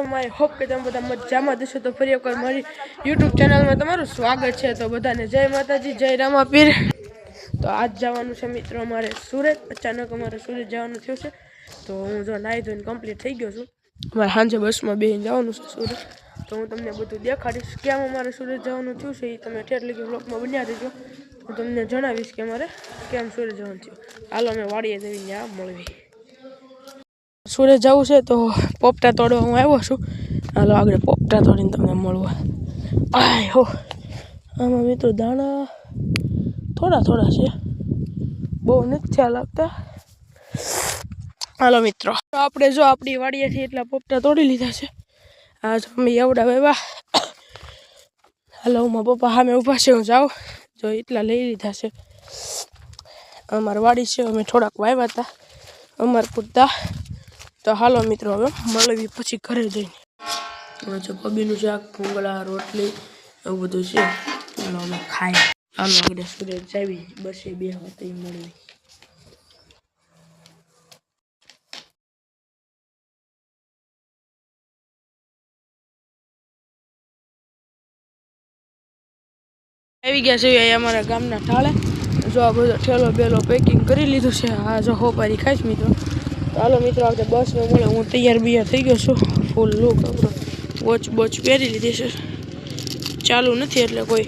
My hope કે તમે બધા મજામાં જશો તો ફરી એકવાર મારી યુટ્યુબ ચેનલમાં તમારું સ્વાગત છે। તો બધાને જય માતાજી, જય રામાપીર। તો આજ જવાનું છે મિત્રો અમારે સુરત। અચાનક અમારે સુરત જવાનું થયું છે। તો હું જો નાહી ધોઈને કમ્પ્લીટ થઈ ગયો છું। અમારે સાંજે બસમાં બેસીને જવાનું છે સુરત। તો હું તમને બધું દેખાડીશ કેમ અમારે સુરત જવાનું થયું છે। એ તમે ઠેઠ લગી વ્લોગમાં બન્યા રહેજો। હું તમને જણાવીશ કે અમારે કેમ સુરત જવાનું થયું। હાલો અમે વાડીએ જઈને ત્યાં મળવી। સુરત જવું છે તો પોપટા તોડવા હું આવ્યો છું। હાલો આગળ પોપટા તોડીને તમને મળવા। આય હો આમાં મિત્રો દાણા થોડા થોડા છે, બહુ નથી થયા લાગતા। હાલો મિત્રો આપણે જો આપણી વાડીએથી એટલા પોપટા તોડી લીધા છે। આજ અમે એવડા વાવ્યા। હાલો મારા પપ્પા સામે ઊભા છે, હું જાઉં જો એટલા લઈ લીધા છે। અમારી વાડી છે, અમે થોડાક વાવ્યા હતા અમાર પૂરતા। તો હાલો મિત્રો હવે મળવી પછી ઘરે જઈને। જો પબીનું શાક, ભૂંગળા, રોટલી એવું બધું છે। હાલો અમે ખાઈ હાલો આગળ સુરત જાવી બસે બે વખતે મળવી। આવી ગયા છે અમારા ગામના ઠાળે। જો આ બધો ઠેલો બેલો પેકિંગ કરી લીધું છે। આ જો હોપારી ખાઈશ મિત્રો। હાલો મિત્રો આપણે બસમાં મળે। હું તૈયાર બૈયાર થઈ ગયો છું, ફૂલ લુક આપણો વોચ બોચ પહેરી લીધી છે। ચાલુ નથી એટલે કોઈ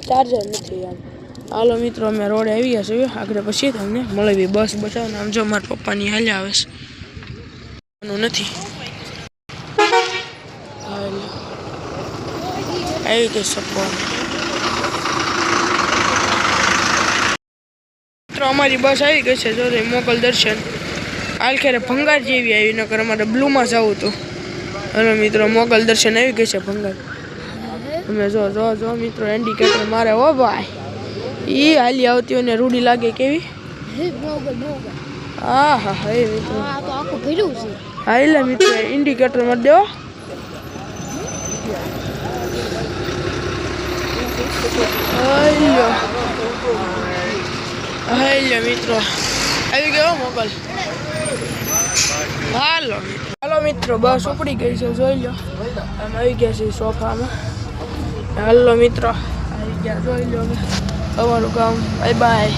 ચાર્જર નથી આમ। હાલો મિત્રો અમે રોડે આવી ગયા છીએ। આગળ પછી તમને મળવી બસ બચાવને। આમ જો મારા પપ્પાની હાલ્યા આવે છે નથી આવી ગઈ સપો મિત્રો અમારી બસ આવી ગઈ છે। જો મોગલ દર્શન આલખેરે ભંગાર જેવી આવી, નકર અમારે બ્લુમાં જવું હતું। હાલો મિત્રો મોગલ દર્શન આવી ગઈ છે ભંગાર। અમે જો જો જો મિત્રો ઇન્ડિકેટર મારે હો ભાઈ, ઈ હાલી આવતી હોય ને રૂડી લાગે કેવી। હા હા હા એ મિત્રો હા એટલે મિત્રો ઇન્ડિકેટર મારી દેવો। હેલો મિત્રો આવી ગયો મોગલ। હાલો હાલો મિત્રો બસ ઉપડી ગઈ છે, જોઈ લો અમે આવી ગયા છીએ સોફામાં। હાલો મિત્રો આવી ગયા, જોઈ લો અમારું કામ। Bye bye.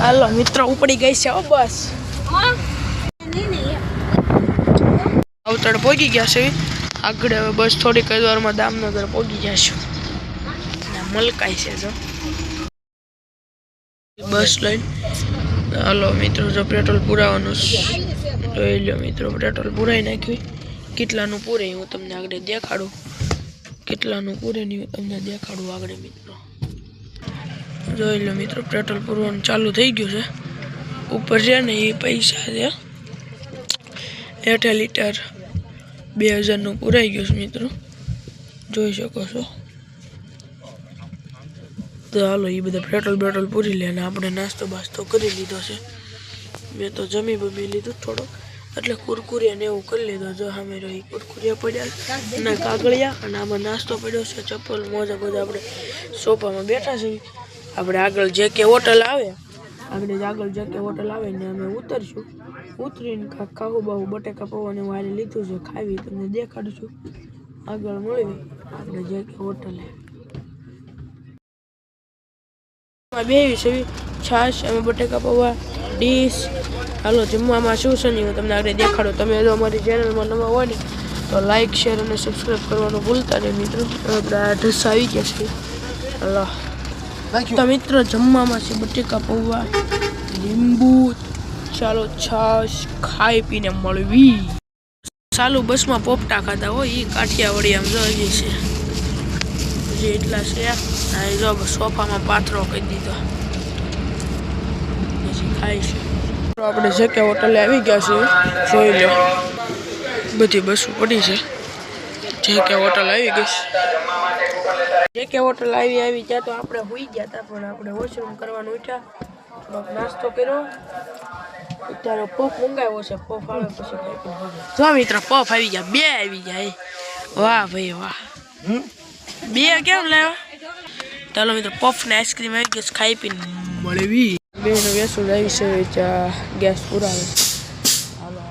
હાલો મિત્રો ઉપડી ગઈ છે બસ। અવતડ પહોંચી ગયા છે આગળ। હવે બસ થોડીક જ વારમાં દામનગર પહોંચી જશું। મલકાઈ છે જો બસ લઈને। હાલો મિત્રો જો પેટ્રોલ પુરાવાનું જોઈ લો મિત્રો, પેટ્રોલ પુરાઈ નાખ્યું। કેટલાનું પૂરે હું તમને આગળ દેખાડું, કેટલાનું પૂરે નહીં હું તમને દેખાડું આગળ મિત્રો। જોઈ લો મિત્રો પેટ્રોલ પૂરવાનું ચાલુ થઈ ગયું છે। ઉપર છે ને એ પૈસા છે 8 લીટર 2000નું પૂરાઈ ગયું છે મિત્રો, જોઈ શકો છો। તો હાલો એ બધા પેટ્રોલ પૂરી લે ને આપણે નાસ્તો બાસ્તો કરી લીધો છે। મેં તો જમી બમી લીધું થોડોક, એટલે કુરકુરિયા ને એવું કરી લીધો। જો સામે રહી કુરકુરિયા પડ્યા અને કાગળિયા, અને આમાં નાસ્તો પડ્યો છે, ચપ્પલ મોજા બધા। આપણે સોફામાં બેઠા છીએ। આપણે આગળ જે કે હોટલ આવે, આગળ જે કે હોટલ આવે ને અમે ઉતરશું। ઉતરીને ખાવું બાવું બટેકા પૌવાને વારે લીધું છે, ખાવી તમને દેખાડશું। આગળ મળવી આપણે જે કે હોટલે બેવી છે છાશ અમે બટેકા પૌવા ડીશ। હાલો જમવામાં શું છે ને હું તમને આગળ દેખાડો। તમે જો અમારી ચેનલમાં નવા હોય ને તો લાઈક શેર અને સબસ્ક્રાઈબ કરવાનું ભૂલતા નહીં મિત્રો। આપણે ઢસ આવી ગયા છે। હાલો તો મિત્રો જમવામાં છે બટેકા પૌવા, લીંબુ, ચાલો છાશ ખાઈ પીને મળવી। ચાલુ બસમાં પોપટા ખાતા હોય એ કાઠિયાવાડી આમ જોઈએ છે જે એટલા છે। જો સોફામાં પાથરો કરી દીધો પછી ખાઈ છે। આપણે જે કે હોટલે આવી ગયા છીએ, જોઈ લો બધી બસો પડી છે। જે કે હોટલ આવી ગઈ છે। જે કે હોટલ આવી ગયા તો આપણે હોઈ ગયા હતા, પણ આપણે વોશરૂમ કરવાનું ઉઠ્યા, થોડોક નાસ્તો કર્યો। અત્યારે પફ મંગાવ્યો છે, પફ આવે પછી જો મિત્રો પફ આવી ગયા, બે આવી ગયા। વાહ ભાઈ વાહ, બે કેમ લાવ્યો? ચાલો મિત્રો પફ ને આઈસ્ક્રીમ આવી ગઈ, ખાઈ પીને મળવી। બેનો વેસુડ આવી છે, ગેસ પુરાવે છે। હાલો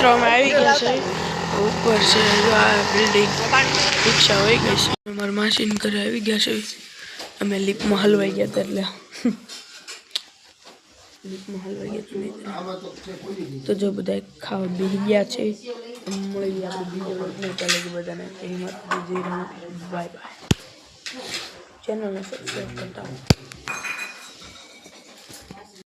મિત્રો અમે આવી ગયા છે ઉપર છે આ બિલ્ડિંગ રિક્ષા હોય ગઈ છે અમારા માસીને ઘરે આવી ગયા છે અમે લીપમાં હલવાઈ ગયા હતા એટલે લીપમાં હલવાઈ ગયા તો જો બધા ખાવા બેસી ગયા છે મળી આપણે બીજો નહીં ચાલે કે બધાને બાય બાય ચેનલને સબસ્ક્રાઈબ કરતા